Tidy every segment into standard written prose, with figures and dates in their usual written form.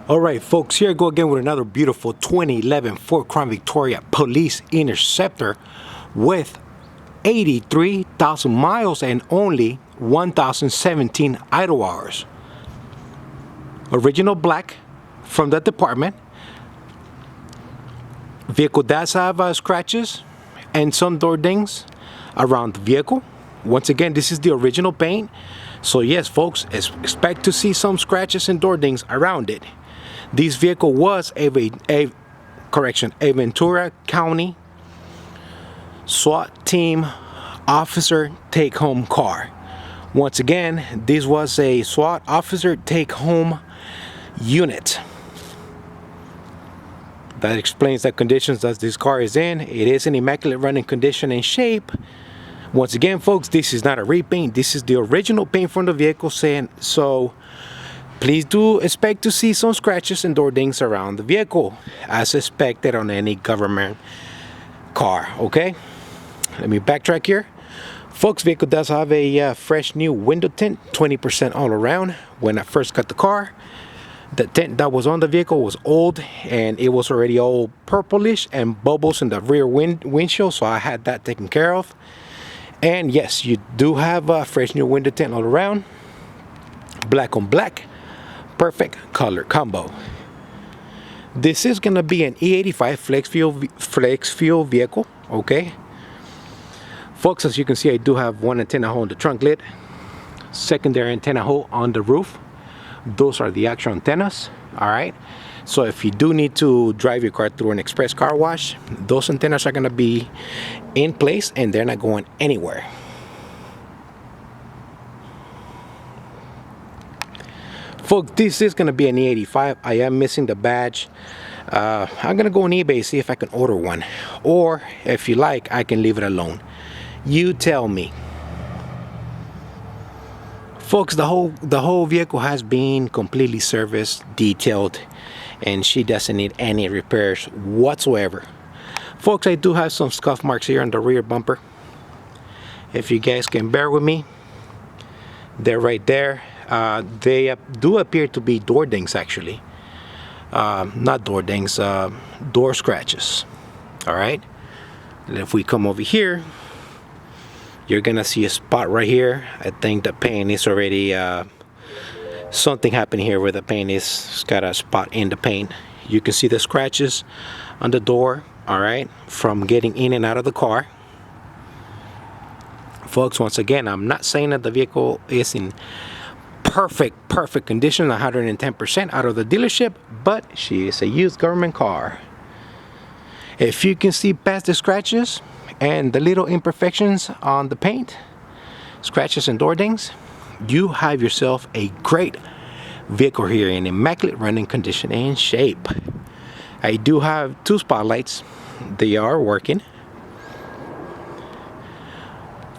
Alright folks, here I go again with another beautiful 2011 Ford Crown Victoria Police Interceptor with 83,000 miles and only 1,017 idle hours. Original black from the department. Vehicle does have scratches and some door dings around the vehicle. Once again, this is the original paint. So yes folks, expect to see some scratches and door dings around it. This vehicle was a Ventura County SWAT team officer take-home car. Once again, this was a SWAT officer take-home unit. That explains the conditions that this car is in. It is in immaculate running condition and shape. Once again folks, this is not a repaint. This is the original paint from the vehicle, so please do expect to see some scratches and door dings around the vehicle, as expected on any government car. Okay, let me backtrack here. Folks, vehicle does have a fresh new window tint, 20% all around. When I first got the car, the tint that was on the vehicle was old and it was already all purplish and bubbles in the rear windshield, so I had that taken care of. And yes, you do have a fresh new window tint all around, black on black. Perfect color combo. This is gonna be an E85 flex fuel vehicle. Okay folks, as you can see, I do have one antenna hole in the trunk lid, secondary antenna hole on the roof. Those are the actual antennas. All right, so if you do need to drive your car through an express car wash, those antennas are gonna be in place and they're not going anywhere. Folks, this is going to be an E85. I am missing the badge. I'm going to go on eBay, see if I can order one. Or, if you like, I can leave it alone. You tell me. Folks, the whole vehicle has been completely serviced, detailed, and she doesn't need any repairs whatsoever. Folks, I do have some scuff marks here on the rear bumper. If you guys can bear with me, they're right there. They do appear to be door dings, actually. Not door dings, door scratches. All right, and if we come over here, you're gonna see a spot right here. I think the paint is already something happened here where the paint is got a spot in the paint. You can see the scratches on the door, all right, from getting in and out of the car. Folks, once again, I'm not saying that the vehicle is in perfect condition, 110% out of the dealership, but she is a used government car. If you can see past the scratches and the little imperfections on the paint, scratches and door dings, you have yourself a great vehicle here in immaculate running condition and shape. I do have two spotlights. They are working.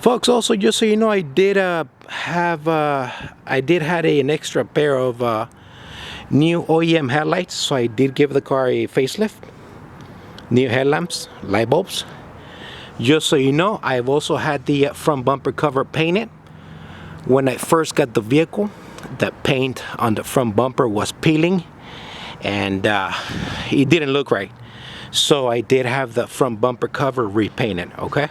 Folks, also just so you know, I did have an extra pair of new OEM headlights, so I did give the car a facelift. New headlamps, light bulbs. Just so you know, I've also had the front bumper cover painted. When I first got the vehicle, the paint on the front bumper was peeling and it didn't look right, so I did have the front bumper cover repainted. Okay.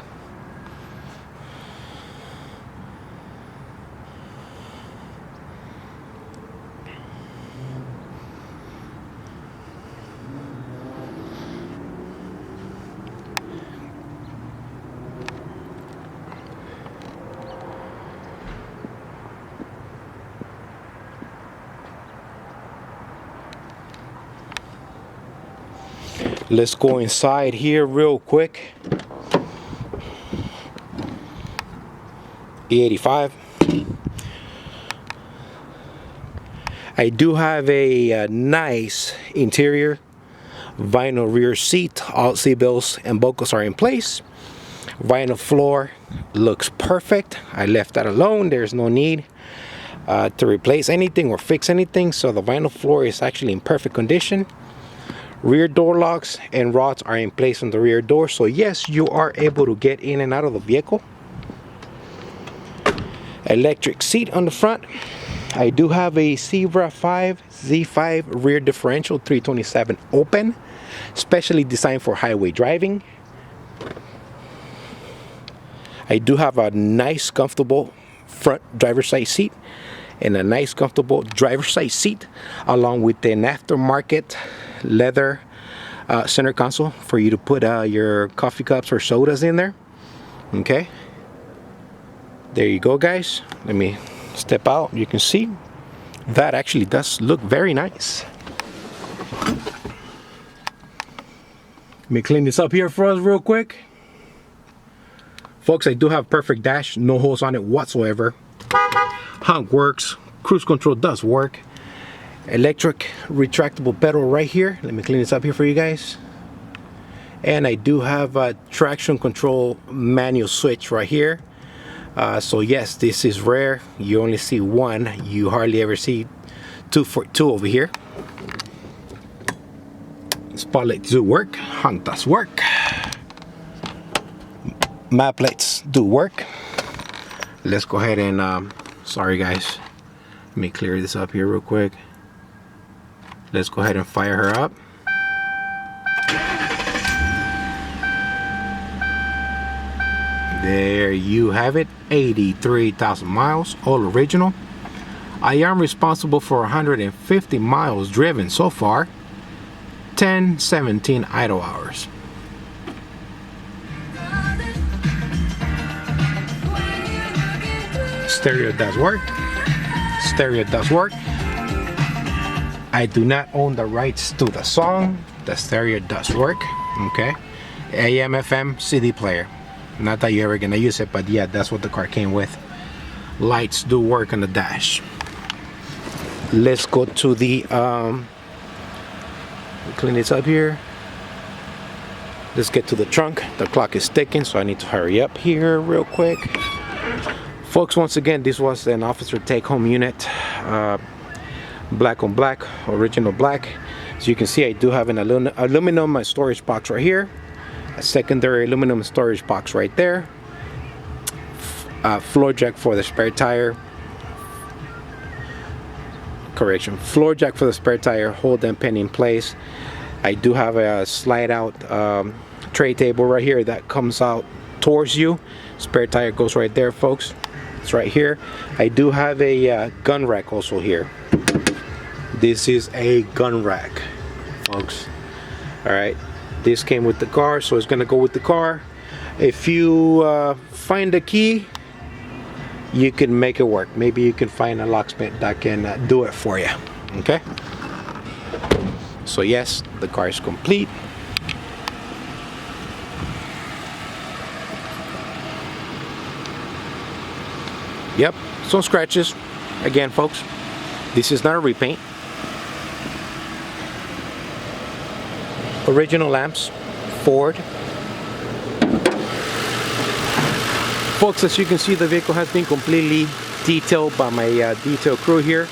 Let's go inside here real quick. E85. I do have a nice interior, vinyl rear seat. All seat belts and buckles are in place. Vinyl floor looks perfect. I left that alone. There's no need to replace anything or fix anything, so the vinyl floor is actually in perfect condition. Rear door locks and rods are in place on the rear door, so yes, you are able to get in and out of the vehicle. Electric seat on the front. I do have a Zebra 5 Z5 rear differential 327 open, specially designed for highway driving. I do have a nice comfortable front driver's side seat and a nice comfortable driver's side seat, along with an aftermarket leather center console for you to put your coffee cups or sodas in there. Okay, there you go, guys. Let me step out. You can see that actually does look very nice. Let me clean this up here for us real quick. Folks, I do have perfect dash, no holes on it whatsoever. Honk works, cruise control does work. Electric retractable pedal right here. Let me clean this up here for you guys. And I do have a traction control manual switch right here. So yes, this is rare. You only see one. You hardly ever see two over here. Spotlights do work. Honk does work. Map lights do work. Let's go ahead and sorry guys, let me clear this up here real quick. Let's go ahead and fire her up. There you have it, 83,000 miles, all original. I am responsible for 150 miles driven so far, 17 idle hours. Stereo does work. Stereo does work. I do not own the rights to the song. The stereo does work. Okay. AM, FM, CD player. Not that you're ever gonna use it, but yeah, that's what the car came with. Lights do work on the dash. Let's go to the clean this up here. Let's get to the trunk. The clock is ticking, so I need to hurry up here real quick. Folks, once again, this was an officer take-home unit, black on black, original black. As you can see, I do have an aluminum storage box right here, a secondary aluminum storage box right there, floor jack for the spare tire, correction, floor jack for the spare tire, hold and pin in place. I do have a slide out tray table right here that comes out towards you. Spare tire goes right there, folks. It's right here. I do have a gun rack also here. This is a gun rack, folks. All right, this came with the car, so it's gonna go with the car. If you find a key, you can make it work. Maybe you can find a locksmith that can do it for you. Okay, so yes, the car is complete. Yep, some scratches. Again, folks, this is not a repaint. Original lamps, Ford. Folks, as you can see, the vehicle has been completely detailed by my detail crew here,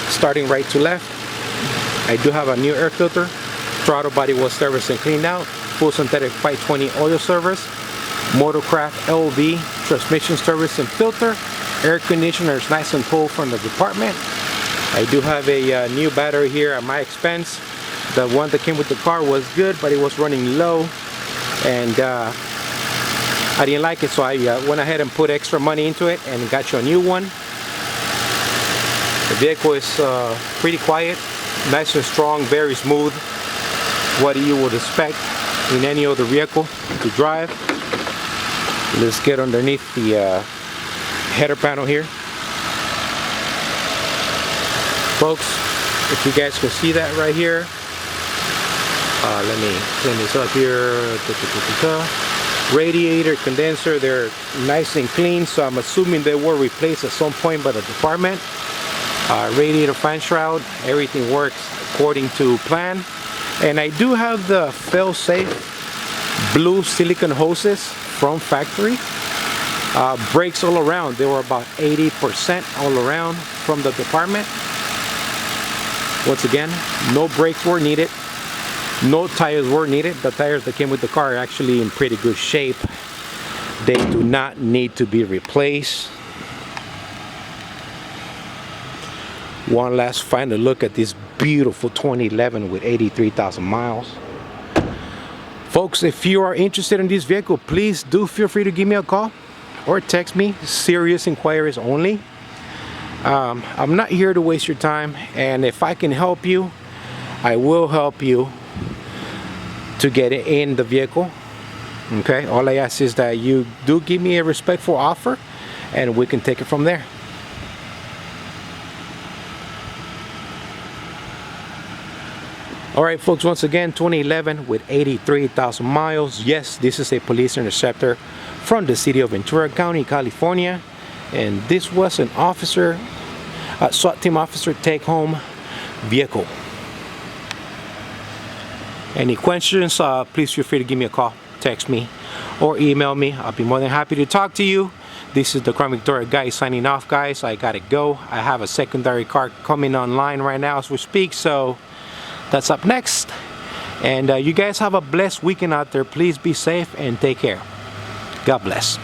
starting right to left. I do have a new air filter. Throttle body was serviced and cleaned out. Full synthetic 520 oil service. Motorcraft LV transmission service and filter. Air conditioner is nice and cool from the department. I do have a new battery here at my expense. The one that came with the car was good, but it was running low, and I didn't like it, so I went ahead and put extra money into it and got you a new one. The vehicle is pretty quiet, nice and strong, very smooth. What you would expect in any other vehicle to drive. Let's get underneath the header panel here. Folks, if you guys can see that right here, let me clean this up here. Radiator, condenser, they're nice and clean, so I'm assuming they were replaced at some point by the department. Radiator fan shroud, everything works according to plan. And I do have the fail-safe blue silicone hoses from factory. Brakes all around, they were about 80% all around from the department. Once again, no brakes were needed, no tires were needed. The tires that came with the car are actually in pretty good shape. They do not need to be replaced. One last final look at this beautiful 2011 with 83,000 miles. Folks, if you are interested in this vehicle, please do feel free to give me a call or text me. Serious inquiries only. I'm not here to waste your time, and if I can help you, I will help you to get it in the vehicle. Okay, all I ask is that you do give me a respectful offer, and we can take it from there. All right, folks, once again, 2011 with 83,000 miles. Yes, this is a police interceptor from the city of Ventura County, California. And this was an officer, SWAT team officer take-home vehicle. Any questions, please feel free to give me a call, text me, or email me. I'll be more than happy to talk to you. This is the Crown Victoria guy signing off, guys. I gotta go. I have a secondary car coming online right now as we speak, so that's up next. And you guys have a blessed weekend out there. Please be safe and take care. God bless.